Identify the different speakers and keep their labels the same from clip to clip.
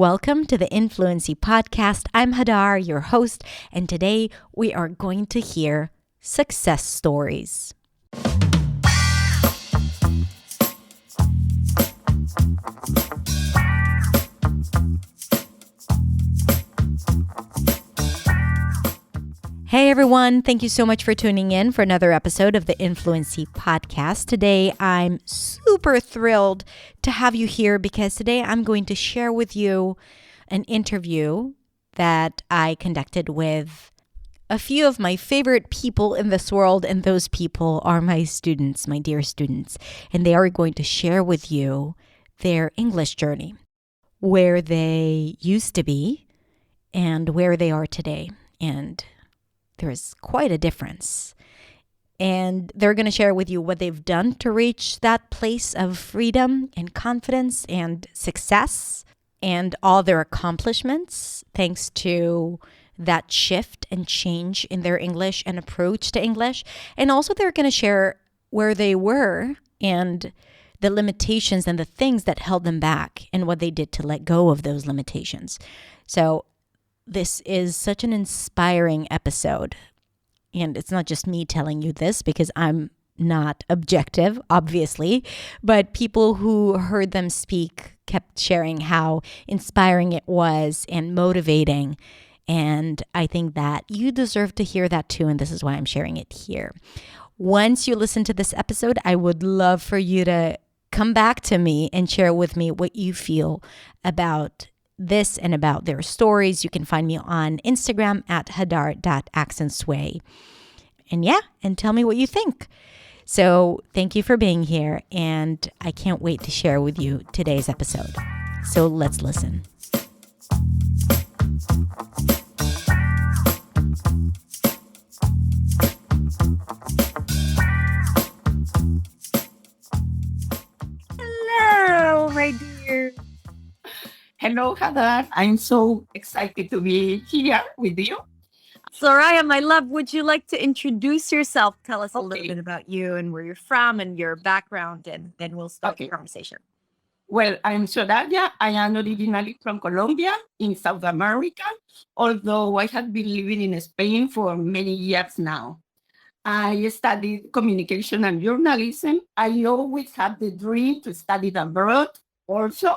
Speaker 1: Welcome to the Influency Podcast. I'm Hadar, your host, and today we are going to hear success stories. Hey everyone, thank you so much for tuning in for another episode of the Influency Podcast. Today I'm super thrilled to have you here because today I'm going to share with you an interview that I conducted with a few of my favorite people in this world, and those people are my students, my dear students, and they are going to share with you their English journey, where they used to be and where they are today. And there is quite a difference. And they're going to share with you what they've done to reach that place of freedom and confidence and success and all their accomplishments thanks to that shift and change in their English and approach to English. And also they're going to share where they were and the limitations and the things that held them back and what they did to let go of those limitations. So this is such an inspiring episode. And it's not just me telling you this because I'm not objective, obviously, but people who heard them speak kept sharing how inspiring it was and motivating. And I think that you deserve to hear that too. And this is why I'm sharing it here. Once you listen to this episode, I would love for you to come back to me and share with me what you feel about this and about their stories. You can find me on Instagram at hadar.accentsway. And tell me what you think. So thank you for being here, and I can't wait to share with you today's episode. So let's listen.
Speaker 2: Hello, my dear.
Speaker 3: Hello, Hadar. I'm so excited to be here with you.
Speaker 2: Soraya, my love, would you like to introduce yourself? Tell us a little
Speaker 3: Okay.
Speaker 2: bit about you and where you're from and your background, and then we'll start the
Speaker 3: Okay.
Speaker 2: conversation.
Speaker 3: Well, I'm Soraya. I am originally from Colombia in South America, although I have been living in Spain for many years now. I studied communication and journalism. I always had the dream to study abroad also.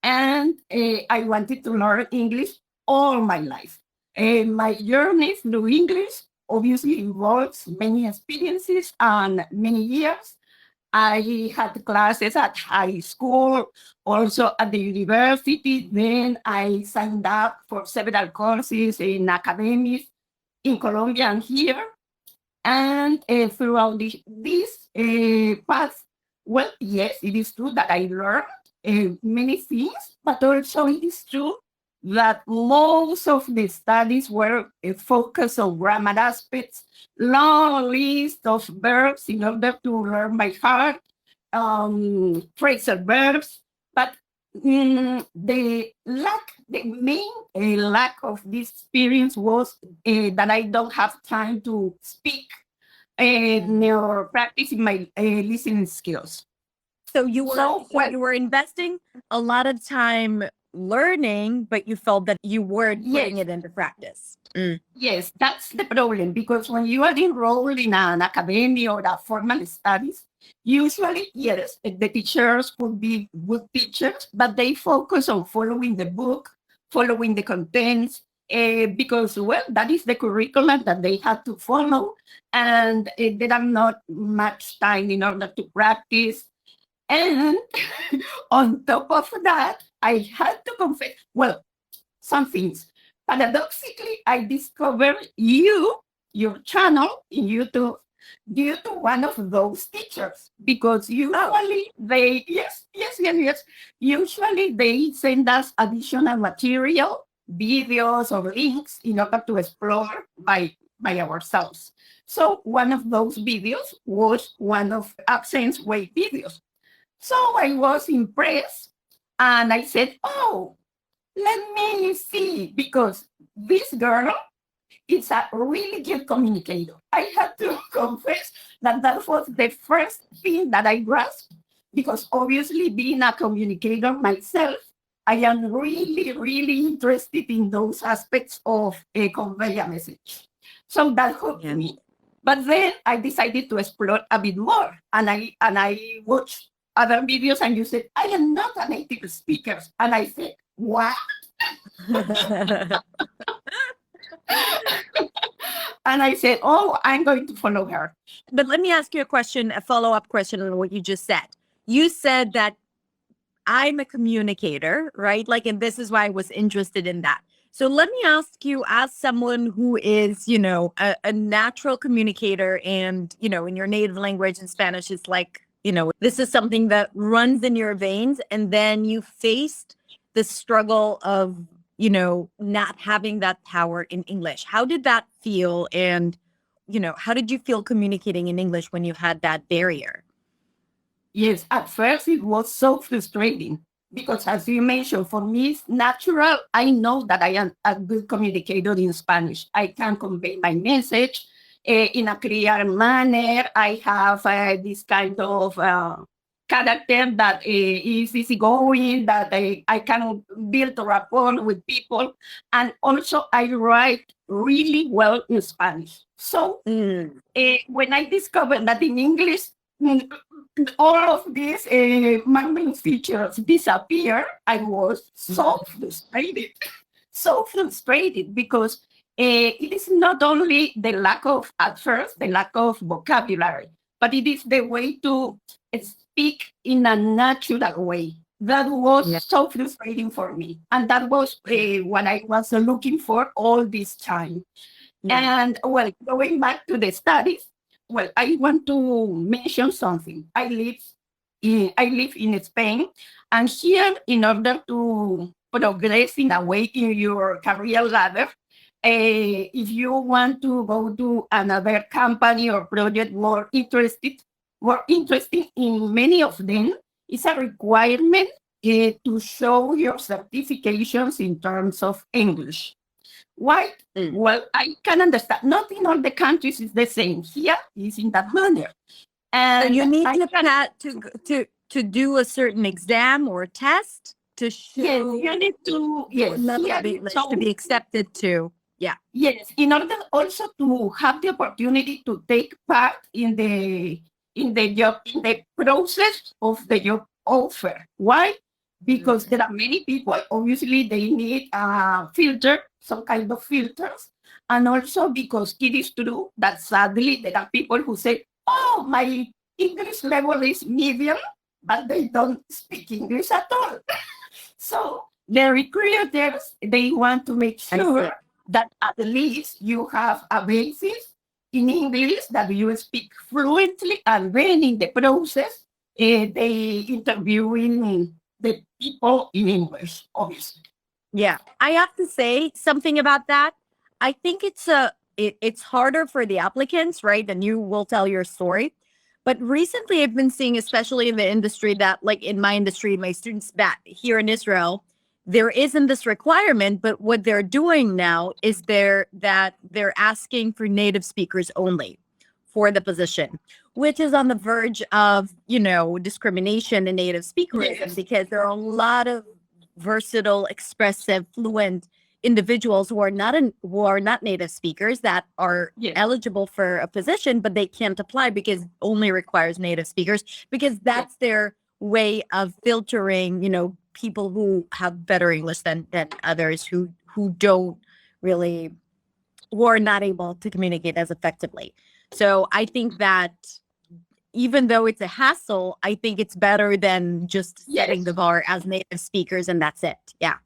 Speaker 3: And I wanted to learn English all my life. My journey through English obviously involves many experiences and many years. I had classes at high school, also at the university. Then I signed up for several courses in academies in Colombia and here. And throughout this path, well, yes, it is true that I learned many things, but also it is true that most of the studies were focused on grammar aspects, long list of verbs in order to learn by heart, phrasal verbs, but the main lack of this experience was that I don't have time to speak nor practice my listening skills.
Speaker 2: So you were
Speaker 3: So, well,
Speaker 2: you were investing a lot of time learning, but you felt that you weren't putting
Speaker 3: yes,
Speaker 2: it into practice.
Speaker 3: yes, that's the problem because when you are enrolled in an academy or a formal studies, usually, yes, the teachers could be good teachers, but they focus on following the book, following the contents, because, well, that is the curriculum that they have to follow, and there are not much time in order to practice. And on top of that, I had to confess, well, some things. Paradoxically, I discovered your channel in YouTube, due to one of those teachers, because usually usually they send us additional material, videos or links in order to explore by ourselves. So one of those videos was one of Accent's Way videos. So I was impressed and I said, oh, let me see, because this girl is a really good communicator. I had to confess that that was the first thing that I grasped, because obviously being a communicator myself, I am really, really interested in those aspects of convey a message. So that hooked
Speaker 2: Yeah.
Speaker 3: me. But then I decided to explore a bit more, and I watched other videos, and you said I am not a native speaker, and I said, what? And I said, oh, I'm going to follow her.
Speaker 2: But let me ask you a question, a follow-up question on what you just said. You said that I'm a communicator, right? Like, and this is why I was interested in that. So let me ask you, as someone who is, a natural communicator and, in your native language in Spanish, it's like, this is something that runs in your veins. And then you faced the struggle of, not having that power in English. How did that feel? And, how did you feel communicating in English when you had that barrier?
Speaker 3: Yes, at first it was so frustrating because, as you mentioned, for me it's natural. I know that I am a good communicator in Spanish. I can convey my message in a clear manner. I have this kind of character that is easygoing, that I can build a rapport with people. And also, I write really well in Spanish. So when I discovered that in English, mm, all of these main features disappear, I was so frustrated because it is not only the lack of, at first, the lack of vocabulary, but it is the way to speak in a natural way. That was so frustrating for me. And that was what I was looking for all this time. And well, going back to the studies, well, I want to mention something. I live in Spain, and here, in order to progress in a way in your career ladder, if you want to go to another company or project more interesting in many of them, it's a requirement to show your certifications in terms of English. Why? Well, I can understand. Not in all the countries is the same. Here is in that manner.
Speaker 2: So
Speaker 3: And
Speaker 2: you need
Speaker 3: I
Speaker 2: to
Speaker 3: can,
Speaker 2: to do a certain exam or test to
Speaker 3: yes,
Speaker 2: show
Speaker 3: you need to, yes,
Speaker 2: level
Speaker 3: here.
Speaker 2: of English to
Speaker 3: So,
Speaker 2: be accepted to. Yeah.
Speaker 3: yes, in order also to have the opportunity to take part in the job, in the process of the job offer. Why? Because there are many people, obviously they need a filter, some kind of filters. And also because it is true that sadly there are people who say, oh, my English level is medium, but they don't speak English at all. So the recruiters, they want to make sure that at least you have a basis in English that you speak fluently, and then in the process, they interviewing the people in English, obviously.
Speaker 2: Yeah. I have to say something about that. I think it's harder for the applicants, right? And you will tell your story. But recently I've been seeing, especially in the industry, that like in my industry, my students back here in Israel, there isn't this requirement, but what they're doing now is they're asking for native speakers only for the position, which is on the verge of, discrimination in native speakerism,
Speaker 3: Yes.
Speaker 2: because there are a lot of versatile, expressive, fluent individuals who are not native speakers that are
Speaker 3: Yes.
Speaker 2: eligible for a position, but they can't apply because it only requires native speakers, because that's their way of filtering, people who have better English than others who don't really, who are not able to communicate as effectively. So I think that even though it's a hassle, I think it's better than just setting
Speaker 3: Yes.
Speaker 2: the bar as native speakers and that's it. Yeah.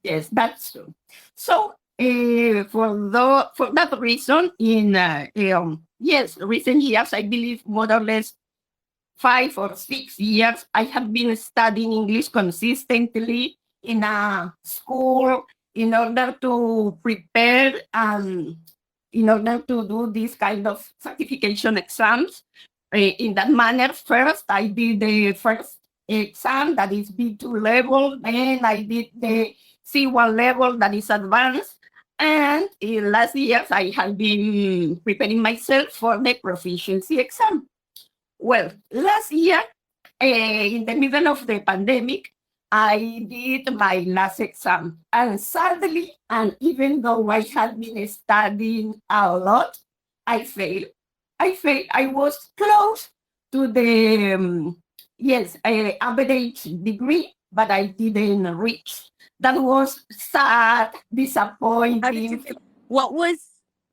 Speaker 3: Yes, that's true. So, for that reason, in yes, recent years, I believe more or less 5 or 6 years, I have been studying English consistently in a school in order to prepare and in order to do this kind of certification exams. In that manner, first I did the first exam that is B2 level, then I did the C1 level that is advanced. And in last years, I have been preparing myself for the proficiency exam. Well, last year, in the middle of the pandemic, I did my last exam. And sadly, and even though I had been studying a lot, I failed. I failed. I was close to the, yes, average degree, but I didn't reach. That was sad,
Speaker 2: How did you
Speaker 3: disappointing.
Speaker 2: feel? What was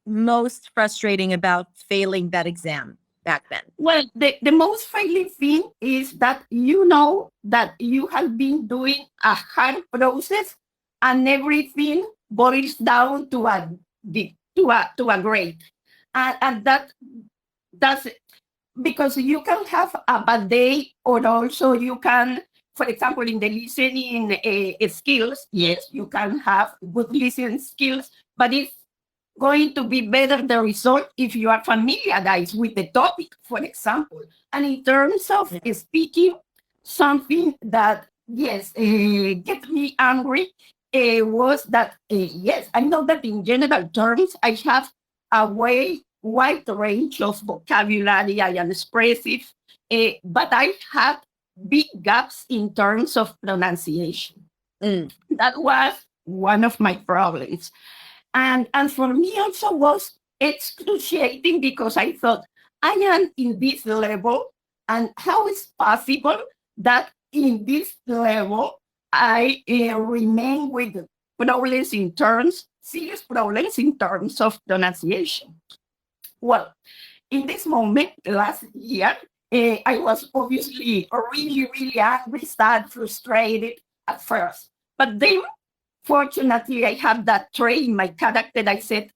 Speaker 2: most frustrating about failing that exam back then?
Speaker 3: Well, the most frightening thing is that you know that you have been doing a hard process and everything boils down to a grade. And that's because you can have a bad day, or also you can, for example, in the listening skills, yes, you can have good listening skills, but it's going to be better the result if you are familiarized with the topic, for example. And in terms of speaking, something that, yes, get me angry was that, yes, I know that in general terms, I have a way wide range of vocabulary. I am expressive, but I had big gaps in terms of pronunciation.
Speaker 2: Mm.
Speaker 3: That was one of my problems. And for me also was excruciating because I thought, I am in this level, and how is possible that in this level I remain with problems in terms, serious problems in terms of pronunciation? Well, in this moment last year, I was obviously really, really angry, sad, frustrated at first. But then, fortunately, I have that trait in my character. I said,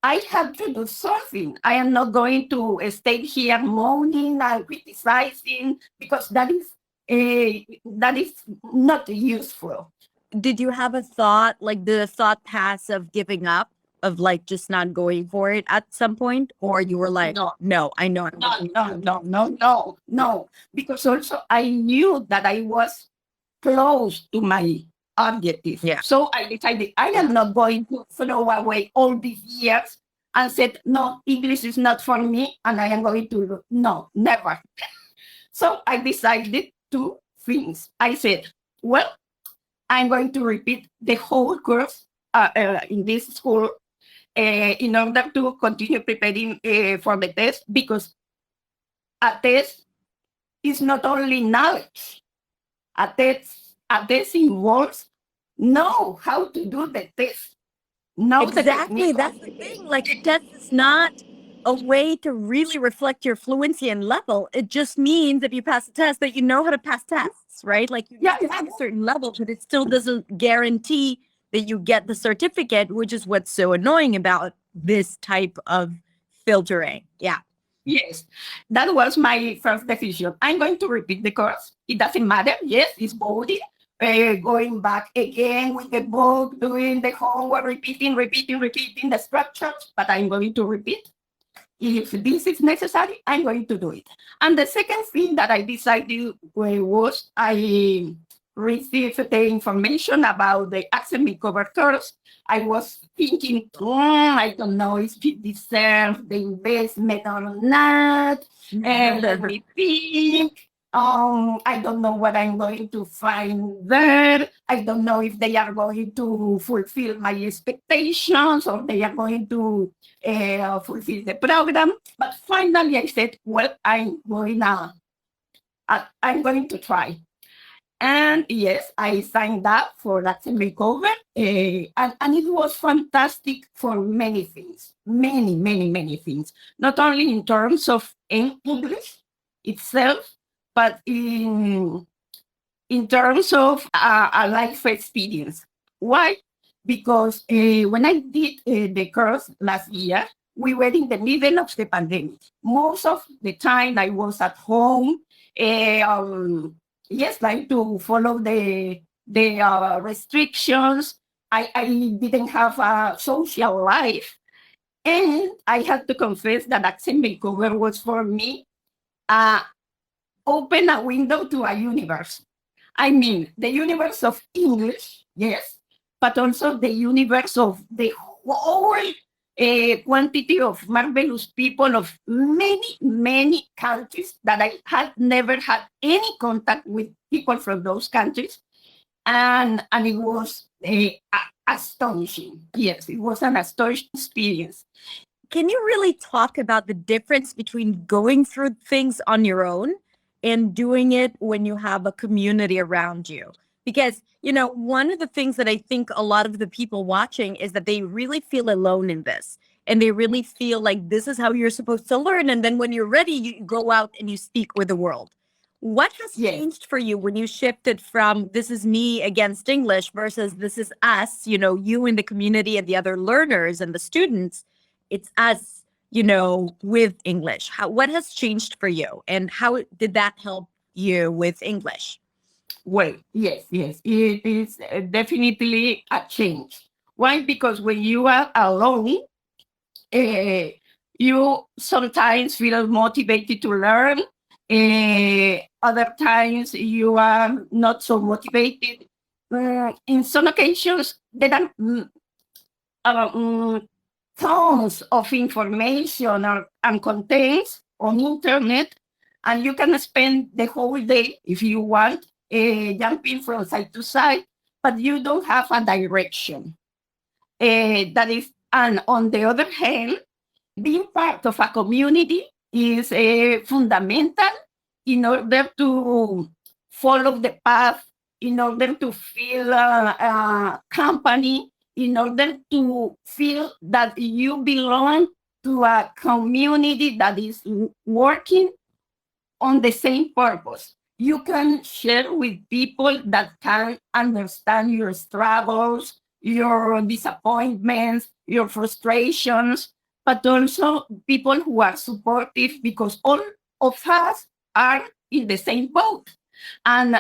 Speaker 3: I have to do something. I am not going to stay here moaning and criticizing, because that is not useful.
Speaker 2: Did you have a thought, like the thought pass of giving up, of like just not going for it at some point? Or you were like,
Speaker 3: No,
Speaker 2: no, I know I'm
Speaker 3: no,
Speaker 2: going
Speaker 3: no,
Speaker 2: to.
Speaker 3: no, no, no, no. Because also I knew that I was close to my objective.
Speaker 2: Yeah.
Speaker 3: So I decided I am not going to throw away all these years and said, no, English is not for me, and I am going to, no, never. So I decided two things. I said, well, I'm going to repeat the whole course in this school in order to continue preparing for the test, because a test is not only knowledge. A test involves know how to do the test, know the
Speaker 2: Exactly.
Speaker 3: technique.
Speaker 2: That's the thing. Like a test is not a way to really reflect your fluency and level. It just means if you pass the test that you know how to pass tests, right? Like you
Speaker 3: Yeah,
Speaker 2: need to
Speaker 3: yeah,
Speaker 2: have a certain level, but it still doesn't guarantee that you get the certificate, which is what's so annoying about this type of filtering. Yeah.
Speaker 3: yes. That was my first decision. I'm going to repeat the course. It doesn't matter. Yes, it's boring. Going back again with the book, doing the homework, repeating the structures, but I'm going to repeat. If this is necessary, I'm going to do it. And the second thing that I decided was I received the information about the accent recovery course. I was thinking, I don't know if it deserves the investment or not. And let me think. I don't know what I'm going to find there. I don't know if they are going to fulfill my expectations, or they are going to fulfill the program. But finally, I said, well, I'm going to try. And yes, I signed up for that makeover, and it was fantastic for many things, many, many, many things. Not only in terms of English itself, but in terms of a life experience. Why? Because when I did the course last year, we were in the middle of the pandemic. Most of the time, I was at home. Yes, like to follow the restrictions. I didn't have a social life, and I had to confess that accent makeover was for me uh, open a window to a universe. I mean, the universe of English, yes, but also the universe of the whole quantity of marvelous people of many, many countries that I had never had any contact with people from those countries. and it was astonishing. Yes, it was an astonishing experience.
Speaker 2: Can you really talk about the difference between going through things on your own and doing it when you have a community around you? Because, one of the things that I think a lot of the people watching is that they really feel alone in this. And they really feel like this is how you're supposed to learn. And then when you're ready, you go out and you speak with the world. What has
Speaker 3: Yes.
Speaker 2: changed for you when you shifted from this is me against English versus this is us, you in the community and the other learners and the students? It's us, with English. What has changed for you and how did that help you with English?
Speaker 3: Well, yes, yes, it is definitely a change. Why? Because when you are alone, uh, you sometimes feel motivated to learn. Other times you are not so motivated. In some occasions, there are um, tons of information and contents on internet, and you can spend the whole day if you want jumping from side to side, but you don't have a direction. That is, and on the other hand, being part of a community is fundamental in order to follow the path, in order to feel company, in order to feel that you belong to a community that is working on the same purpose. You can share with people that can understand your struggles, your disappointments, your frustrations, but also people who are supportive because all of us are in the same boat. And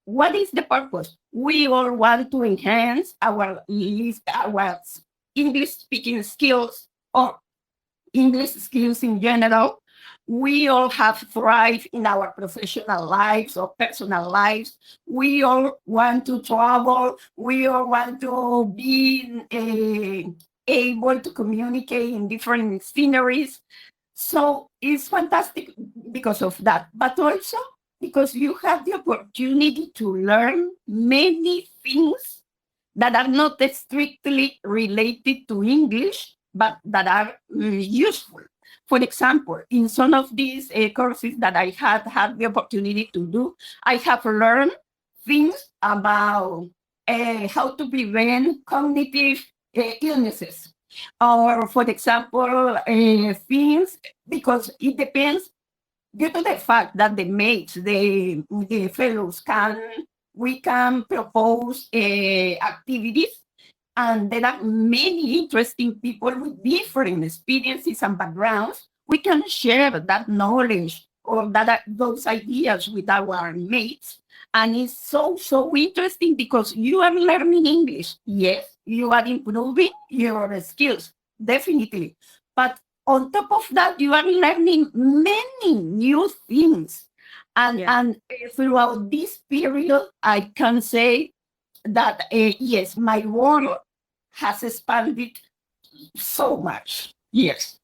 Speaker 3: what is the purpose? We all want to enhance our English speaking skills or English skills in general. We all have thrived in our professional lives or personal lives. We all want to travel. We all want to be able to communicate in different sceneries. So it's fantastic because of that, but also because you have the opportunity to learn many things that are not strictly related to English, but that are useful. For example, in some of these courses that I had the opportunity to do, I have learned things about how to prevent cognitive illnesses. Or, for example, things, because it depends due to the fact that the mates, the fellows we can propose activities, and there are many interesting people with different experiences and backgrounds. We can share that knowledge or those ideas with our mates. And it's so interesting because you are learning English. Yes, you are improving your skills, definitely. But on top of that, you are learning many new things. And throughout this period, I can say that yes, my world has expanded so much. Yes.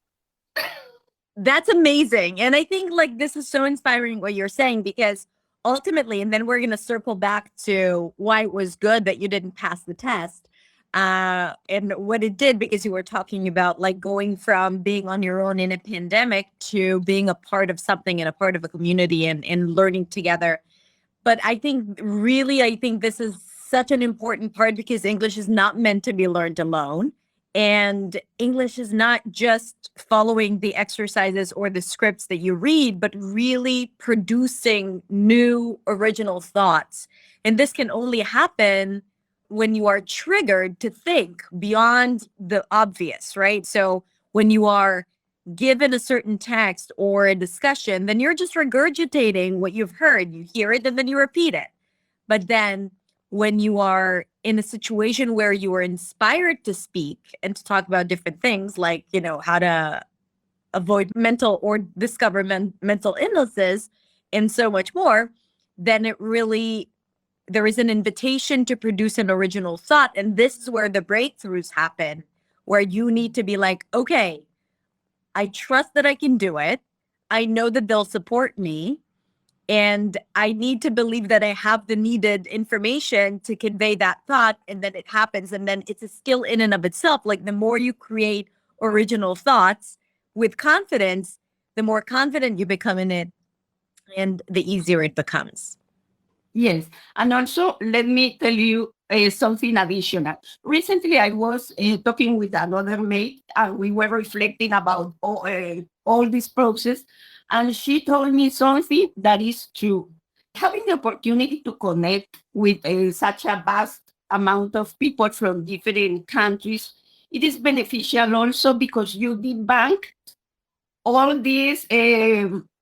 Speaker 2: That's amazing. And I think like this is so inspiring what you're saying because ultimately, and then we're going to circle back to why it was good that you didn't pass the test and what it did because you were talking about like going from being on your own in a pandemic to being a part of something and a part of a community and learning together. But I think this is such an important part because English is not meant to be learned alone. And English is not just following the exercises or the scripts that you read, but really producing new original thoughts. And this can only happen when you are triggered to think beyond the obvious, right? So when you are given a certain text or a discussion, then you're just regurgitating what you've heard. You hear it and then you repeat it. But then when you are in a situation where you are inspired to speak and to talk about different things, like, how to avoid mental or discover mental illnesses and so much more, then there is an invitation to produce an original thought. And this is where the breakthroughs happen, where you need to be like, okay, I trust that I can do it. I know that they'll support me. And I need to believe that I have the needed information to convey that thought, and then it happens. And then it's a skill in and of itself. Like the more you create original thoughts with confidence, the more confident you become in it, and the easier it becomes.
Speaker 3: Yes. And also, let me tell you something additional. Recently, I was talking with another mate, and we were reflecting about all this process. And she told me something that is true. Having the opportunity to connect with such a vast amount of people from different countries, it is beneficial also because you debunk all these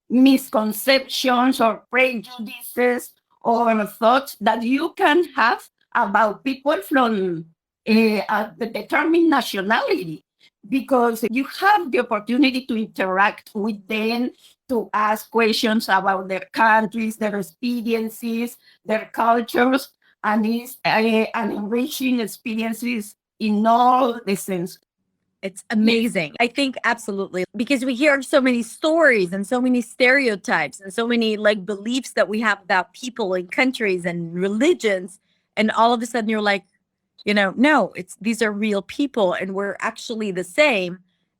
Speaker 3: misconceptions or prejudices or thoughts that you can have about people from the determined nationality, because you have the opportunity to interact with them, to ask questions about their countries, their experiences, their cultures, and it's an enriching experiences in all the sense.
Speaker 2: It's amazing. I think absolutely, because we hear so many stories and so many stereotypes and so many like beliefs that we have about people and countries and religions. And all of a sudden you're like, no, it's these are real people and we're actually the same.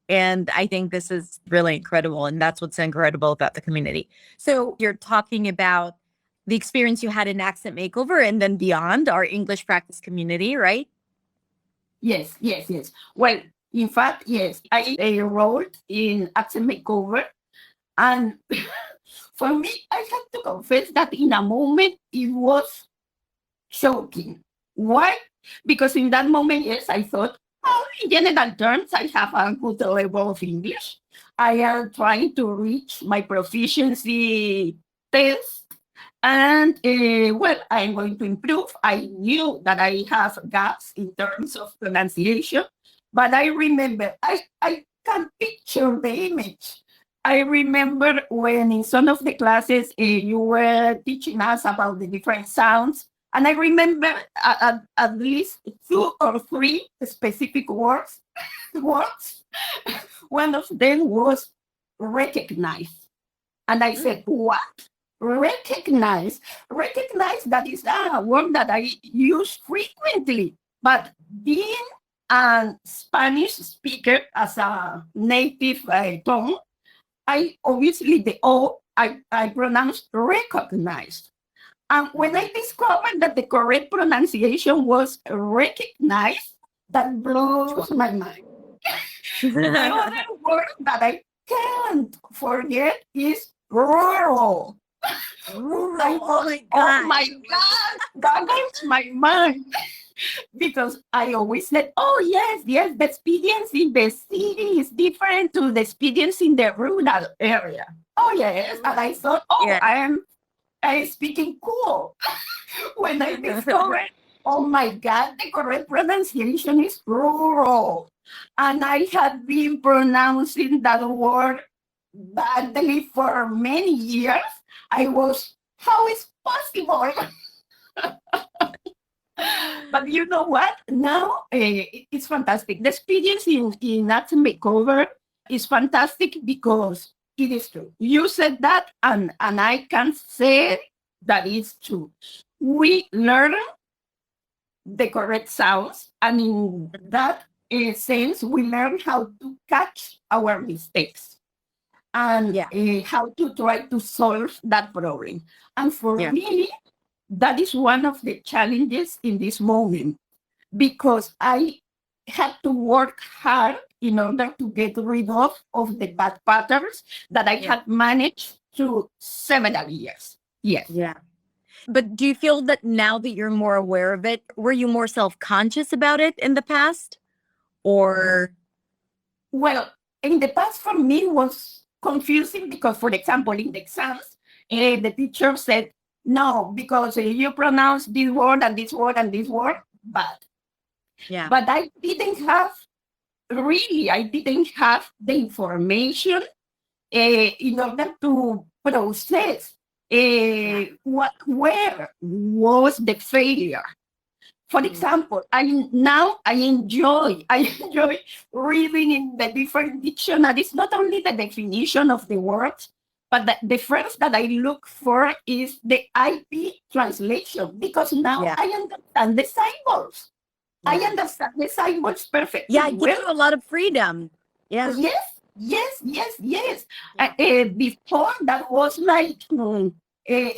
Speaker 2: And I think this is really incredible. And that's what's incredible about the community. So you're talking about the experience you had in Accent Makeover and then beyond our English practice community, right?
Speaker 3: Yes, yes, yes. Well, in fact, yes, I enrolled in Accent Makeover, and for me, I have to confess that in a moment it was shocking. Why? Because in that moment, yes, I thought, oh, in general terms, I have a good level of English. I am trying to reach my proficiency test, and well, I'm going to improve. I knew that I have gaps in terms of pronunciation, but I remember, I can picture the image. I remember when in some of the classes you were teaching us about the different sounds, and I remember at least two or three specific words. words. One of them was recognize. And I said, what? Recognize. Recognize, that is a word that I use frequently. But being a Spanish speaker as a native tongue, I obviously the O I pronounced recognized. And when I discovered that the correct pronunciation was recognized, that blows my mind. The other word that I can't forget is rural.
Speaker 2: Oh my
Speaker 3: Oh
Speaker 2: God.
Speaker 3: my God, that blows my mind. Because I always said, oh, yes, yes, the experience in the city is different to the experience in the rural area. Oh, yes. And I thought, oh,
Speaker 2: Yeah.
Speaker 3: I'm speaking cool. When I discovered, oh my God, the correct pronunciation is rural. And I had been pronouncing that word badly for many years. I was, how is possible? But you know what? Now it's fantastic. The experience in Accent Makeover is fantastic because it is true. You said that, and I can say that it's true. We learn the correct sounds, and in that sense, we learn how to catch our mistakes and
Speaker 2: Yeah.
Speaker 3: how to try to solve that problem. And for
Speaker 2: Yeah.
Speaker 3: me, that is one of the challenges in this moment, because I had to work hard in order to get rid of the bad patterns that I
Speaker 2: Yeah.
Speaker 3: had managed through several years. Yes.
Speaker 2: Yeah. But do you feel that now that you're more aware of it, were you more self-conscious about it in the past? Or
Speaker 3: Well, in the past for me was confusing because, for example, in the exams, the teacher said, no, because you pronounce this word and this word and this word, but
Speaker 2: yeah.
Speaker 3: I didn't have I didn't have the information in order to process where was the failure. For example, I enjoy I enjoy reading in the different dictionaries, not only the definition of the words, But the first that I look for is the IP translation, because now
Speaker 2: Yeah.
Speaker 3: I understand the symbols. I
Speaker 2: Yeah.
Speaker 3: understand the symbols
Speaker 2: Yeah.
Speaker 3: perfectly
Speaker 2: It gives
Speaker 3: well.
Speaker 2: you a lot of freedom. Yeah.
Speaker 3: Yes, yes, yes, yes.
Speaker 2: Yeah.
Speaker 3: Before that was like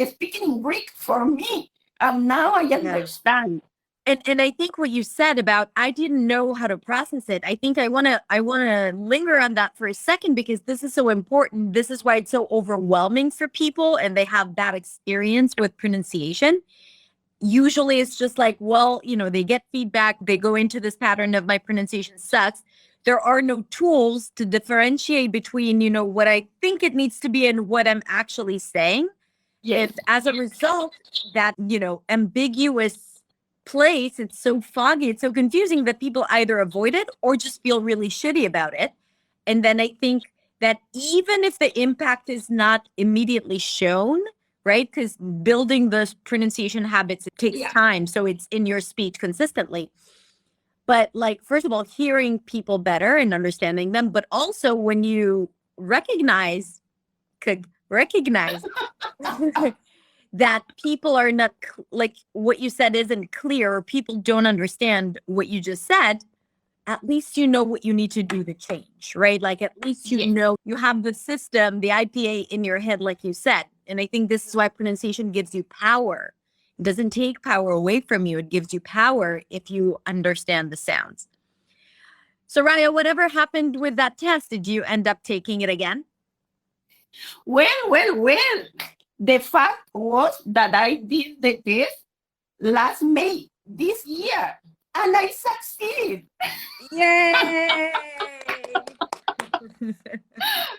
Speaker 3: speaking Greek for me, and now I
Speaker 2: Yeah.
Speaker 3: understand.
Speaker 2: And I think what you said about I didn't know how to process it. I think I wanna linger on that for a second because this is so important. This is why it's so overwhelming for people and they have bad experience with pronunciation. Usually it's just like, well, they get feedback, they go into this pattern of my pronunciation sucks. There are no tools to differentiate between, what I think it needs to be and what I'm actually saying.
Speaker 3: Yes,
Speaker 2: And as a result, that, ambiguous place, it's so foggy, it's so confusing that people either avoid it or just feel really shitty about it. And then I think that even if the impact is not immediately shown, right? Because building the pronunciation habits, it takes
Speaker 3: yeah,
Speaker 2: time. So it's in your speech consistently. But like, first of all, hearing people better and understanding them, but also when you recognize, recognize that people are not like what you said isn't clear or people don't understand what you just said, at least you know what you need to do to change, right? Like at least you
Speaker 3: yes,
Speaker 2: know you have the system, the IPA in your head, like you said. And I think this is why pronunciation gives you power. It doesn't take power away from you, it gives you power if you understand the sounds. So, Raya, whatever happened with that test? Did you end up taking it again?
Speaker 3: well. The fact was that I did the test last May this year, and I succeeded.
Speaker 2: Yay!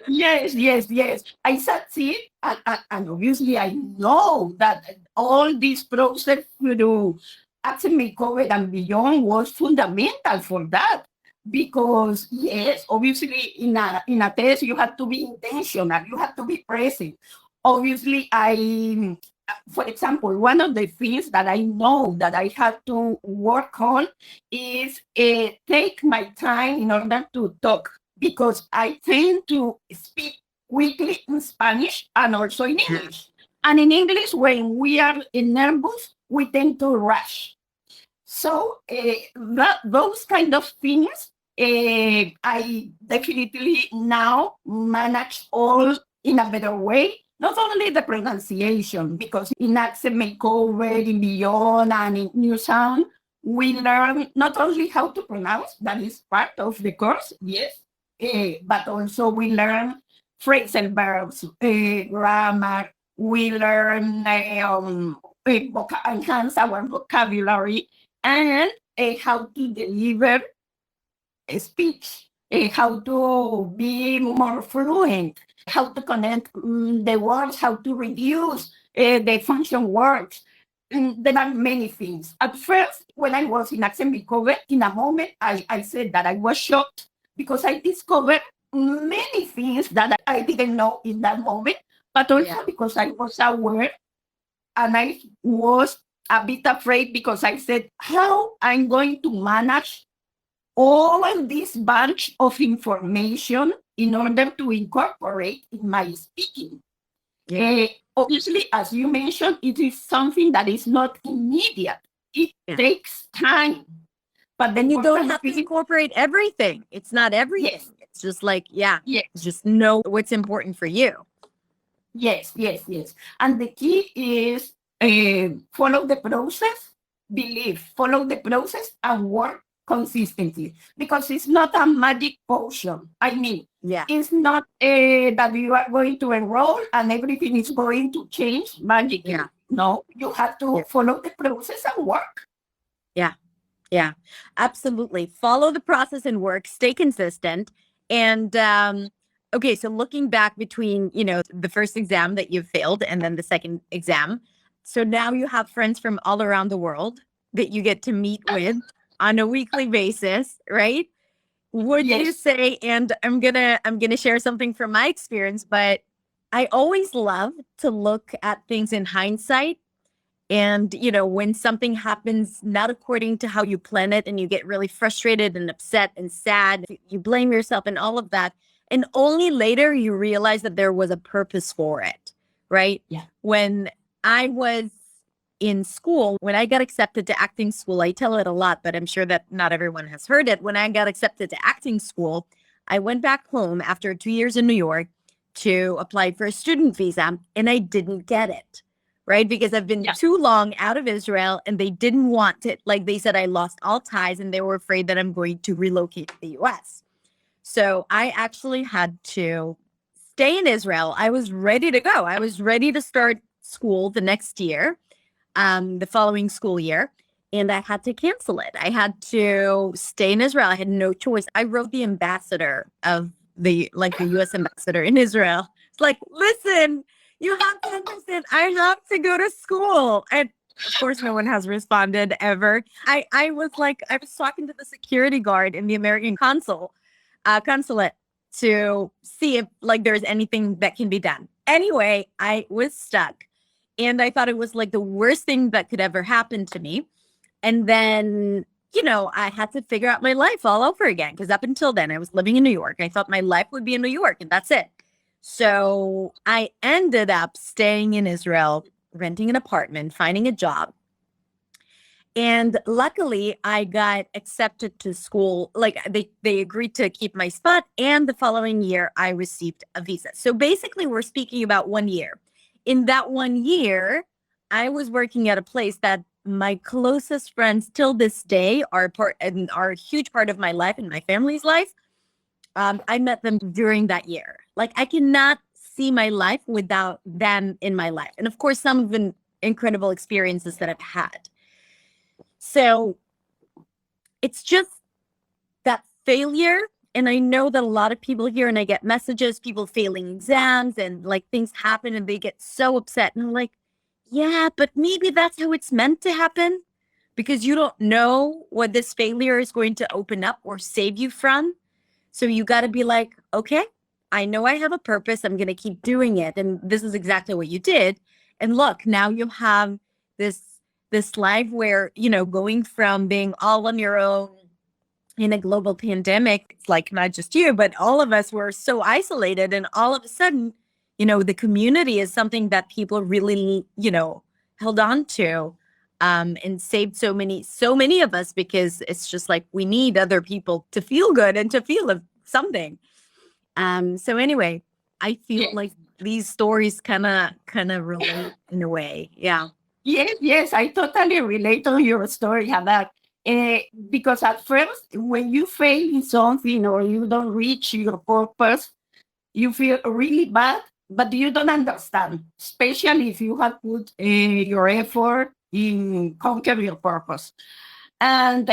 Speaker 3: Yes, yes, yes. I succeed, and obviously I know that all this process through accent makeover and beyond was fundamental for that. Because yes, obviously in a test you have to be intentional, you have to be present. Obviously, for example, one of the things that I know that I have to work on is take my time in order to talk, because I tend to speak quickly in Spanish and also in English. And in English, when we are nervous, we tend to rush. So those kind of things, I definitely now manage all in a better way. Not only the pronunciation, because in accent makeover, in beyond, and in new sound, we learn not only how to pronounce, that is part of the course, yes, but also we learn phrasal verbs, grammar. We learn enhance our vocabulary, and how to deliver a speech, how to be more fluent, how to connect the words, how to reduce the function words. There are many things. At first, when I was in accent recovery, in a moment, I said that I was shocked because I discovered many things that I didn't know in that moment, but also because I was aware, and I was a bit afraid because I said, how I'm going to manage all of this bunch of information in order to incorporate in my speaking.
Speaker 2: Yeah.
Speaker 3: Obviously, as you mentioned, it is something that is not immediate. It
Speaker 2: Yeah.
Speaker 3: takes time. But the
Speaker 2: And you don't
Speaker 3: important
Speaker 2: have to
Speaker 3: thing,
Speaker 2: incorporate everything. It's not everything.
Speaker 3: yes,
Speaker 2: It's just like, yeah,
Speaker 3: yes,
Speaker 2: just know what's important for you.
Speaker 3: yes, yes, yes. And the key is follow the process, believe, follow the process, and work consistently, because it's not a magic potion. I mean,
Speaker 2: Yeah.
Speaker 3: it's not that you are going to enroll and everything is going to change magically.
Speaker 2: Yeah.
Speaker 3: No, you have to
Speaker 2: Yeah.
Speaker 3: follow the process and work.
Speaker 2: Yeah. Yeah. Absolutely. Follow the process and work, stay consistent. And okay, so looking back between, the first exam that you failed and then the second exam. So now you have friends from all around the world that you get to meet with on a weekly basis, right? Would you
Speaker 3: Yes,
Speaker 2: say, and I'm gonna share something from my experience, but I always love to look at things in hindsight. And when something happens not according to how you plan it and you get really frustrated and upset and sad, you blame yourself and all of that. And only later you realize that there was a purpose for it, right?
Speaker 3: Yeah.
Speaker 2: When I was in school, when I got accepted to acting school, I tell it a lot, but I'm sure that not everyone has heard it. When I got accepted to acting school, I went back home after 2 years in New York to apply for a student visa, and I didn't get it, right? Because I've been
Speaker 3: Yeah.
Speaker 2: too long out of Israel and they didn't want it. Like they said, I lost all ties and they were afraid that I'm going to relocate to the US. So I actually had to stay in Israel. I was ready to go. I was ready to start school the next year, the following school year. And I had to cancel it. I had to stay in Israel. I had no choice. I wrote the ambassador of the US ambassador in Israel. It's like, listen, you have to understand, I have to go to school. And of course, no one has responded ever. I was talking to the security guard in the American consulate to see if like there's anything that can be done. Anyway, I was stuck and I thought it was like the worst thing that could ever happen to me. And then, I had to figure out my life all over again because up until then I was living in New York. I thought my life would be in New York and that's it. So I ended up staying in Israel, renting an apartment, finding a job. And luckily, I got accepted to school. Like they agreed to keep my spot. And the following year, I received a visa. So basically, we're speaking about 1 year. In that 1 year, I was working at a place that my closest friends till this day are part and are a huge part of my life and my family's life. I met them during that year. Like I cannot see my life without them in my life. And of course, some of the incredible experiences that I've had. So it's just that failure. And I know that a lot of people here, and I get messages, people failing exams and like things happen and they get so upset. And I'm like, yeah, but maybe that's how it's meant to happen because you don't know what this failure is going to open up or save you from. So you got to be like, okay, I know I have a purpose. I'm going to keep doing it. And this is exactly what you did. And look, now you have this life where, going from being all on your own in a global pandemic, it's like not just you, but all of us were so isolated. And all of a sudden, the community is something that people really, held on to and saved so many of us because it's just like we need other people to feel good and to feel something. So anyway, I feel
Speaker 3: Yes.
Speaker 2: like these stories kind of relate in a way. Yeah.
Speaker 3: Yes, I totally relate on your story about because at first, when you fail in something or you don't reach your purpose, you feel really bad, but you don't understand, especially if you have put your effort in conquer your purpose. And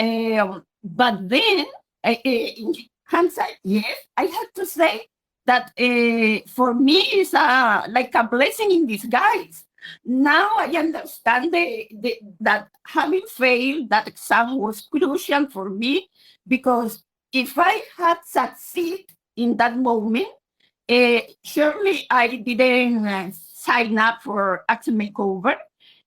Speaker 3: but then, in hindsight, yes, I have to say that for me it's like a blessing in disguise. Now I understand that having failed that exam was crucial for me because if I had succeeded in that moment, surely I didn't sign up for Accent Makeover.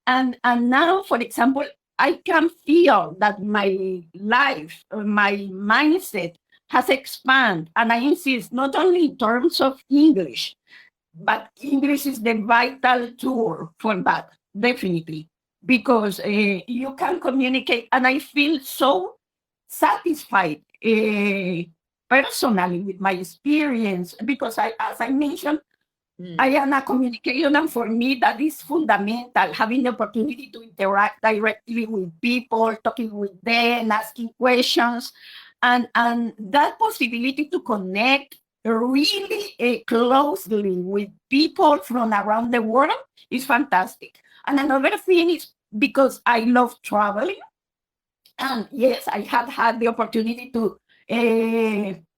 Speaker 3: And now, for example, I can feel that my life, my mindset has expanded. And I insist not only in terms of English, but English is the vital tool for that, definitely, because you can communicate. And I feel so satisfied personally with my experience because as I mentioned, I am a communicator, and for me, that is fundamental. Having the opportunity to interact directly with people, talking with them, asking questions, and that possibility to connect really closely with people from around the world is fantastic. And another thing is because I love traveling. And yes, I had had the opportunity to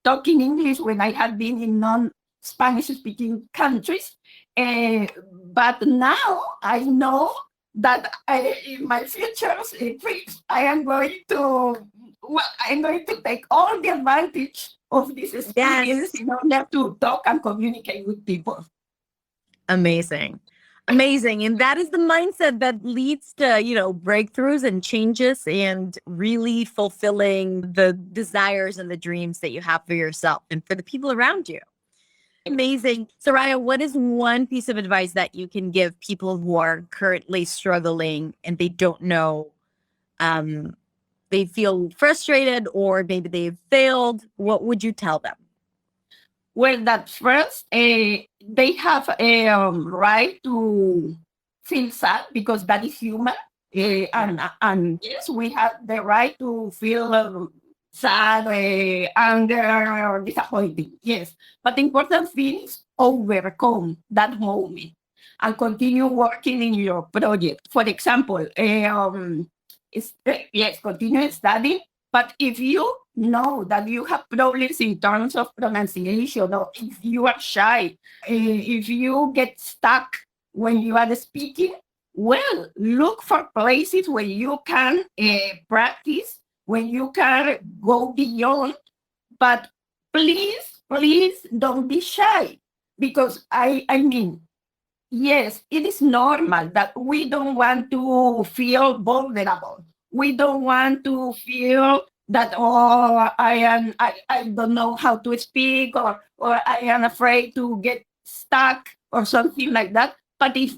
Speaker 3: talk in English when I had been in non-Spanish speaking countries. But now I know that in my future trips, I'm going to take all the advantage of this experience
Speaker 2: Yes.
Speaker 3: in order to talk and communicate with people.
Speaker 2: Amazing. Amazing. And that is the mindset that leads to, breakthroughs and changes and really fulfilling the desires and the dreams that you have for yourself and for the people around you. Amazing. Soraya, what is one piece of advice that you can give people who are currently struggling and they don't know, um, they feel frustrated or maybe they've failed? What would you tell them?
Speaker 3: Well, that first, they have a right to feel sad because that is human. And yes, we have the right to feel sad, anger, or disappointed. Yes, but the important thing is overcome that moment and continue working in your project. For example, yes, continue studying. But if you know that you have problems in terms of pronunciation, or if you are shy, if you get stuck when you are speaking, well, look for places where you can practice, when you can go beyond. But please, please don't be shy, because I mean, yes, it is normal that we don't want to feel vulnerable. We don't want to feel that, oh, I don't know how to speak, or I am afraid to get stuck or something like that. But if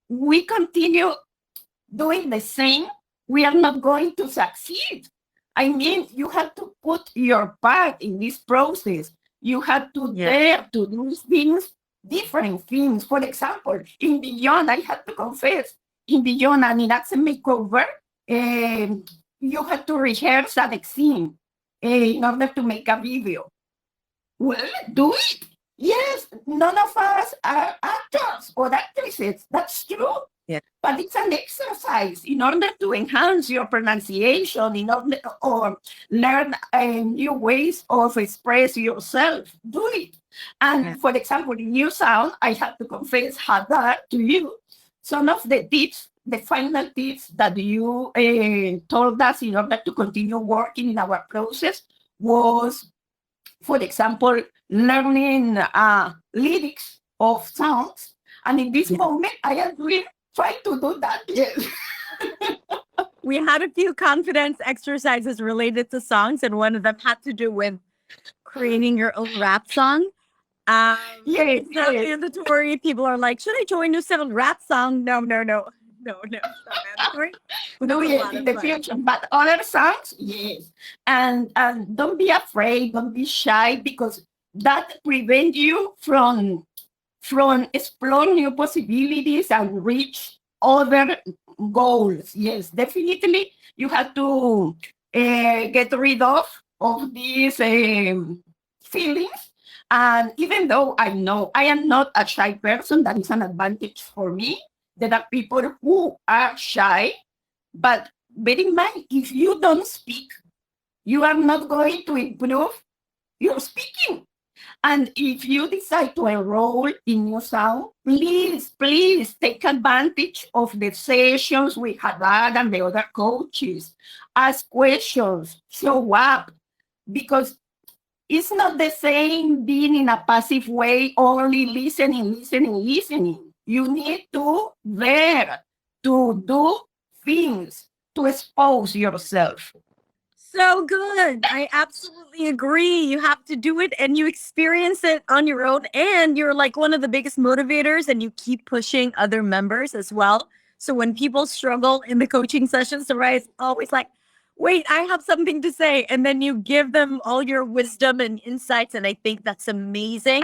Speaker 3: we continue doing the same, we are not going to succeed. I mean, you have to put your part in this process. You have to dare to do things, different things. For example, in Beyond, I have to confess, in Beyond and in Accent Makeover, you have to rehearse an scene in order to make a video. Well, do it. Yes, none of us are actors or actresses. That's true.
Speaker 2: Yeah.
Speaker 3: But it's an exercise in order to enhance your pronunciation, in order or learn new ways of express yourself. Do it. And for example, in New Sound, I have to confess, Hadar, to you, some of the tips, the final tips that you told us in order to continue working in our process was, for example, learning lyrics of songs. And in this moment, I am really trying to do that. Yes.
Speaker 2: We had a few confidence exercises related to songs, and one of them had to do with creating your own rap song.
Speaker 3: Yes,
Speaker 2: It's not mandatory. People are like, should I join you sing rap song? No, no, no. No, no, it's not mandatory.
Speaker 3: Do
Speaker 2: It's a
Speaker 3: it
Speaker 2: lot
Speaker 3: in
Speaker 2: of
Speaker 3: the
Speaker 2: fun.
Speaker 3: future. But other songs, yes. And don't be afraid, don't be shy, because that prevents you from explore new possibilities and reach other goals. Yes, definitely you have to get rid of these feelings. And even though I know I am not a shy person, that is an advantage for me. There are people who are shy, but bear in mind, if you don't speak, you are not going to improve your speaking. And if you decide to enroll in New Sound, please, please take advantage of the sessions with Haddad and the other coaches. Ask questions, show up, because it's not the same being in a passive way, only listening, listening, listening. You need to dare to do things, to expose yourself.
Speaker 2: So good. I absolutely agree. You have to do it and you experience it on your own. And you're like one of the biggest motivators and you keep pushing other members as well. So when people struggle in the coaching sessions, Soraya is always like, wait, I have something to say. And then you give them all your wisdom and insights. And I think that's amazing.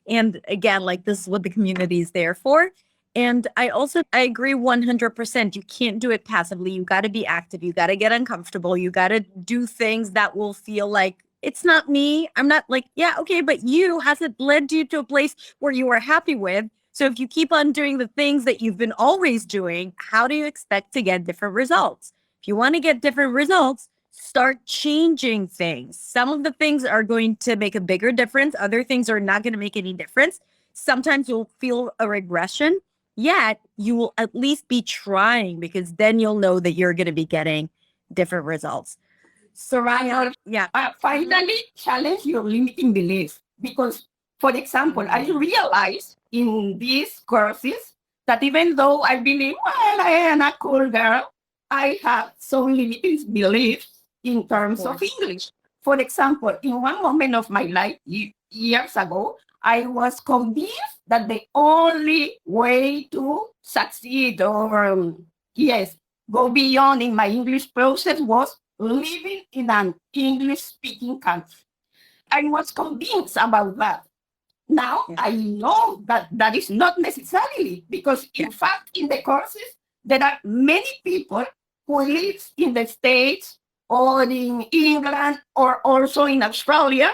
Speaker 2: And again, like this is what the community is there for. And I agree 100%. You can't do it passively. You got to be active. You got to get uncomfortable. You got to do things that will feel like it's not me. I'm not like, yeah, okay, but you has it led you to a place where you are happy with. So if you keep on doing the things that you've been always doing, how do you expect to get different results? If you want to get different results, start changing things. Some of the things are going to make a bigger difference, other things are not going to make any difference. Sometimes you'll feel a regression, yet you will at least be trying because then you'll know that you're going to be getting different results. Soraya, yeah.
Speaker 3: Finally, challenge your limiting beliefs. Because, for example, I realized in these courses that even though I believe, well, I am a cool girl, I have some limiting beliefs in terms of English. For example, in one moment of my life, years ago, I was convinced that the only way to succeed or, yes, go beyond in my English process was living in an English speaking country. I was convinced about that. Now
Speaker 2: Yeah.
Speaker 3: I know that that is not necessarily because,
Speaker 2: Yeah.
Speaker 3: in fact, in the courses, there are many people who live in the States or in England or also in Australia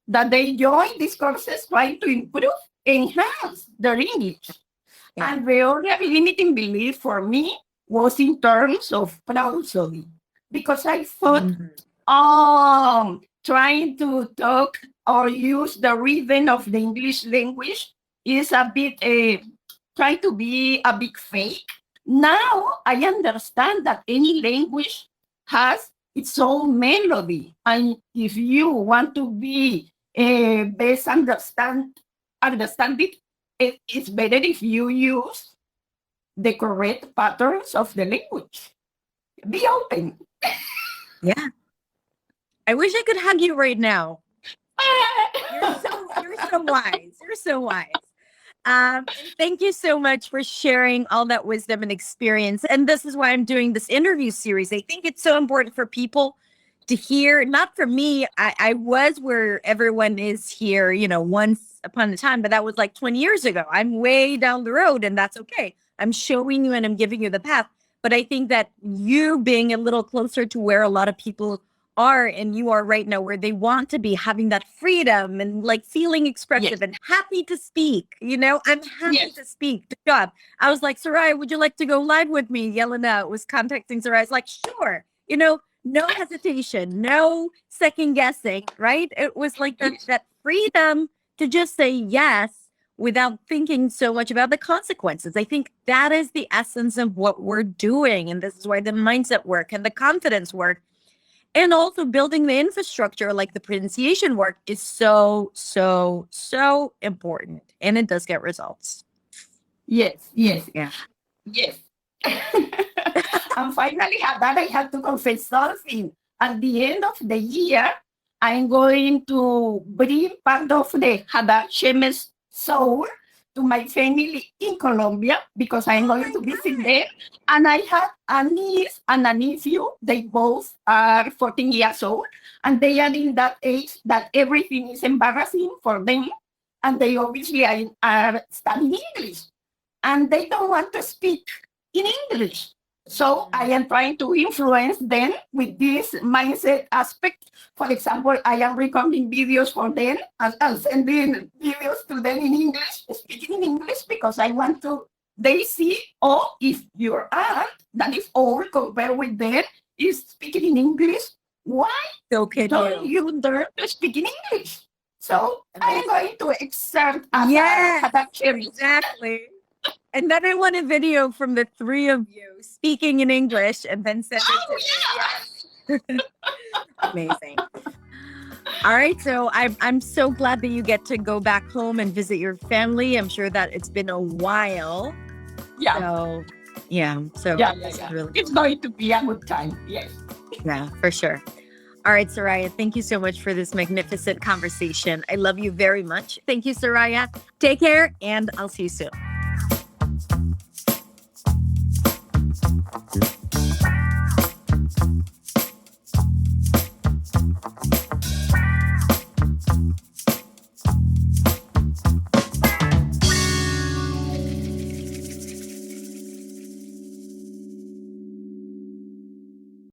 Speaker 3: that they join these courses trying to improve, enhance their English.
Speaker 2: Yeah.
Speaker 3: And the only limiting belief for me was in terms of prosody, because I thought,
Speaker 2: Mhm.
Speaker 3: trying to talk or use the rhythm of the English language is a bit, try to be a big fake. Now I understand that any language has its own melody. And if you want to be best understand it, it's better if you use the correct patterns of the language. Be open.
Speaker 2: Yeah. I wish I could hug you right now. You're so wise. You're so wise. And thank you so much for sharing all that wisdom and experience. And this is why I'm doing this interview series. I think it's so important for people to hear, not for me. I was where everyone is here, once upon a time, but that was like 20 years ago. I'm way down the road, and that's okay. I'm showing you and I'm giving you the path. But I think that you being a little closer to where a lot of people are and you are right now, where they want to be, having that freedom and like feeling expressive
Speaker 3: Yes,
Speaker 2: and happy to speak. I'm happy
Speaker 3: yes,
Speaker 2: to speak. Good job. I was like, Soraya, would you like to go live with me? Yelena was contacting Soraya. I was like, sure. No hesitation, no second guessing, right? It was like
Speaker 3: yes.
Speaker 2: that freedom to just say yes without thinking so much about the consequences. I think that is the essence of what we're doing. And this is why the mindset work and the confidence work and also building the infrastructure, like the pronunciation work, is so, so, so important. And it does get results.
Speaker 3: Yes, yes,
Speaker 2: Yeah.
Speaker 3: yes. And finally, that I have to confess something. At the end of the year, I'm going to bring part of the Hadashemes soul to my family in Colombia because I'm
Speaker 2: Oh
Speaker 3: going
Speaker 2: my
Speaker 3: to visit
Speaker 2: God.
Speaker 3: them. And I have a niece and a nephew. They both are 14 years old. And they are in that age that everything is embarrassing for them. And they obviously are studying English and they don't want to speak in English. So I am trying to influence them with this mindset aspect. For example, I am recording videos for them and sending videos to them in English, speaking in English, because I want to, they see, oh, if your aunt that is old compared with them is speaking in English, why
Speaker 2: So can
Speaker 3: don't
Speaker 2: you.
Speaker 3: you dare to speak in English? So I am
Speaker 2: Amazing.
Speaker 3: going to exert as a
Speaker 2: Yes,
Speaker 3: Hadakshemi.
Speaker 2: exactly. And then I want a video from the three of you speaking in English and then send it
Speaker 3: Oh,
Speaker 2: to me.
Speaker 3: yeah.
Speaker 2: Yes. Amazing. All right. So I'm so glad that you get to go back home and visit your family. I'm sure that it's been a while.
Speaker 3: Yeah.
Speaker 2: So yeah. So
Speaker 3: Yeah, yeah,
Speaker 2: this is
Speaker 3: yeah.
Speaker 2: really
Speaker 3: It's
Speaker 2: fun.
Speaker 3: going to be a good time. Yes.
Speaker 2: Yeah, for sure. All right, Soraya, thank you so much for this magnificent conversation. I love you very much. Thank you, Soraya. Take care, and I'll see you soon.